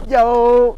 Yo,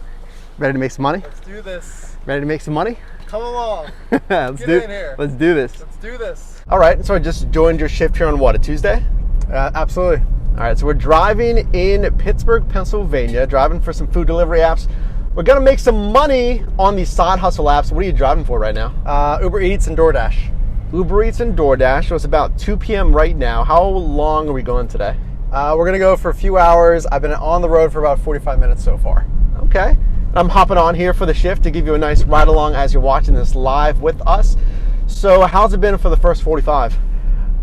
ready to make some money? Let's do this. Ready to make some money? Come along. Let's Get in here. Let's do this. Let's do this. All right, so I just joined your shift here on what, a Tuesday? Absolutely. All right, so we're driving in Pittsburgh, Pennsylvania, driving for some food delivery apps. We're gonna make some money on these side hustle apps. What are you driving for right now? Uber Eats and DoorDash. Uber Eats and DoorDash. So it's about 2 p.m. right now. How long are we going today? We're gonna go for a few hours. I've been on the road for about 45 minutes so far. Okay. I'm hopping on here for the shift to give you a nice ride along as you're watching this live with us. So how's it been for the first 45?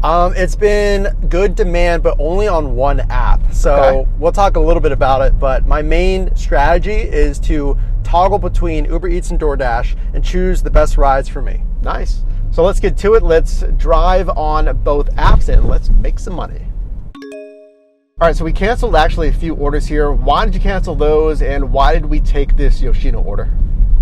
It's been good demand, but only on one app. So Okay. We'll talk a little bit about it, but my main strategy is to toggle between Uber Eats and DoorDash and choose the best rides for me. Nice. So let's get to it. Let's drive on both apps and let's make some money. All right, so we canceled actually a few orders here. Why did you cancel those and why did we take this Yoshino order?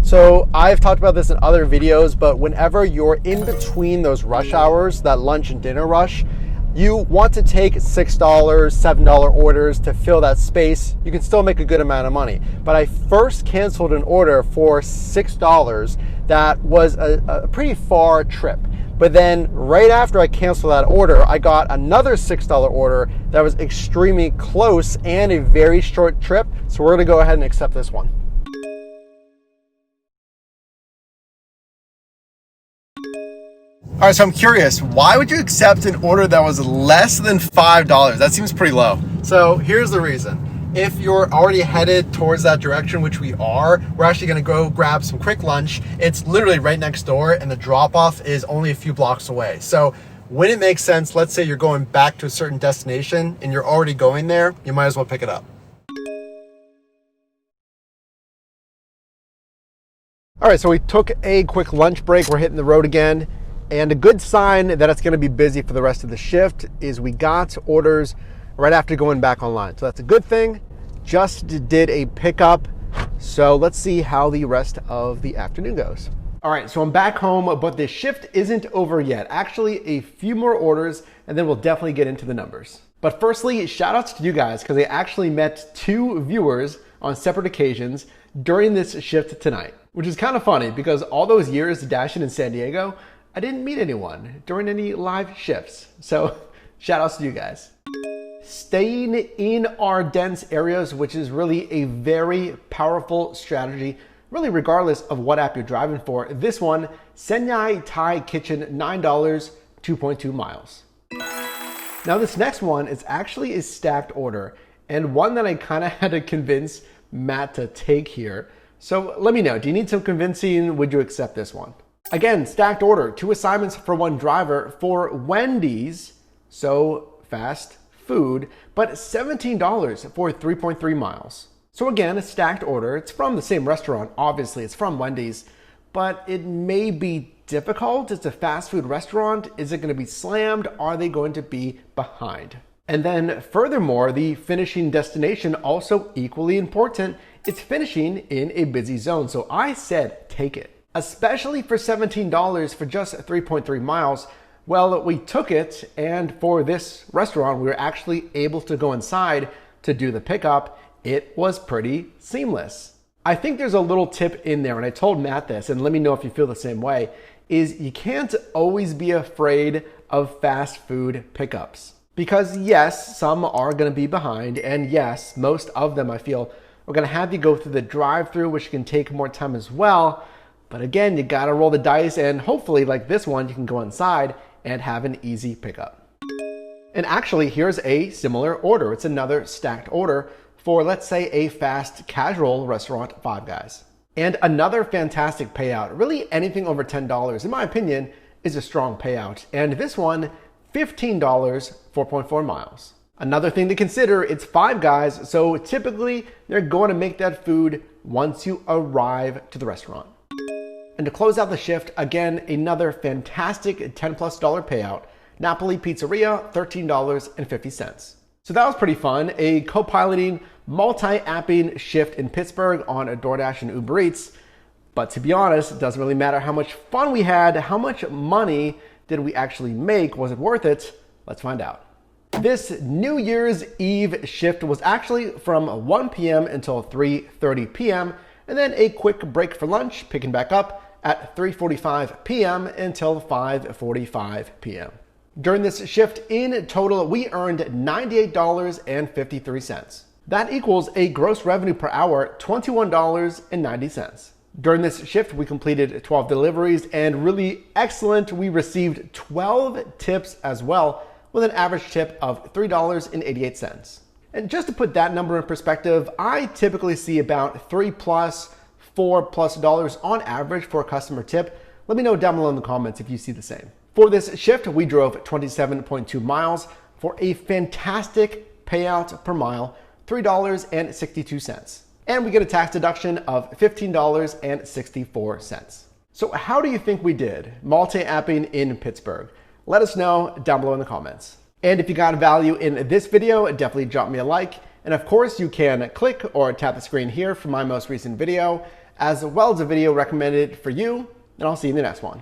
So I've talked about this in other videos, but whenever you're in between those rush hours, that lunch and dinner rush, you want to take $6, $7 orders to fill that space. You can still make a good amount of money. But I first canceled an order for $6 that was a pretty far trip. But then right after I canceled that order, I got another $6 order that was extremely close and a very short trip. So we're gonna go ahead and accept this one. All right, so I'm curious, why would you accept an order that was less than $5? That seems pretty low. So here's the reason. If you're already headed towards that direction, which we are, we're actually gonna go grab some quick lunch. It's literally right next door and the drop-off is only a few blocks away. So when it makes sense, let's say you're going back to a certain destination and you're already going there, you might as well pick it up. All right, so we took a quick lunch break. We're hitting the road again. And a good sign that it's gonna be busy for the rest of the shift is we got orders right after going back online. So that's a good thing. Just did a pickup. So let's see how the rest of the afternoon goes. All right, so I'm back home, but the shift isn't over yet. Actually, a few more orders, and then we'll definitely get into the numbers. But firstly, shout outs to you guys, because I actually met 2 viewers on separate occasions during this shift tonight, which is kind of funny because all those years dashing in San Diego, I didn't meet anyone during any live shifts. So shout outs to you guys. Staying in our dense areas, which is really a very powerful strategy, really regardless of what app you're driving for. This one, Senyai Thai Kitchen, $9, 2.2 miles. Now this next one is actually a stacked order and one that I kind of had to convince Matt to take here. So let me know, do you need some convincing? Would you accept this one? Again, stacked order, 2 assignments for 1 driver for Wendy's, so fast food, but $17 for 3.3 miles. So again, a stacked order. It's from the same restaurant, obviously, it's from Wendy's, but it may be difficult. It's a fast food restaurant. Is it going to be slammed? Are they going to be behind? And then furthermore, the finishing destination, also equally important. It's finishing in a busy zone. So I said, take it. Especially for $17 for just 3.3 miles. Well, we took it, and for this restaurant, we were actually able to go inside to do the pickup. It was pretty seamless. I think there's a little tip in there, and I told Matt this, and let me know if you feel the same way, is you can't always be afraid of fast food pickups. Because yes, some are gonna be behind, and yes, most of them I feel are gonna have you go through the drive-through, which can take more time as well. But again, you gotta roll the dice, and hopefully like this one, you can go inside and have an easy pickup. And actually, here's a similar order. It's another stacked order for, let's say, a fast casual restaurant, Five Guys. And another fantastic payout. Really anything over $10, in my opinion, is a strong payout. And this one, $15, 4.4 miles. Another thing to consider, it's Five Guys, so typically they're going to make that food once you arrive to the restaurant. And to close out the shift, again, another fantastic $10+ payout. Napoli Pizzeria, $13.50. So that was pretty fun. A co-piloting, multi-apping shift in Pittsburgh on a DoorDash and Uber Eats. But to be honest, it doesn't really matter how much fun we had, how much money did we actually make? Was it worth it? Let's find out. This New Year's Eve shift was actually from 1 p.m. until 3:30 p.m. and then a quick break for lunch, picking back up at 3:45 p.m. until 5:45 p.m. During this shift, in total, we earned $98.53. That equals a gross revenue per hour, $21.90. During this shift, we completed 12 deliveries, and really excellent, we received 12 tips as well, with an average tip of $3.88. And just to put that number in perspective, I typically see about $3+, $4+ on average for a customer tip. Let me know down below in the comments if you see the same. For this shift, we drove 27.2 miles for a fantastic payout per mile, $3.62. And we get a tax deduction of $15.64. So how do you think we did multi-apping in Pittsburgh? Let us know down below in the comments. And if you got value in this video, definitely drop me a like. And of course, you can click or tap the screen here for my most recent video, as well as a video recommended for you. And I'll see you in the next one.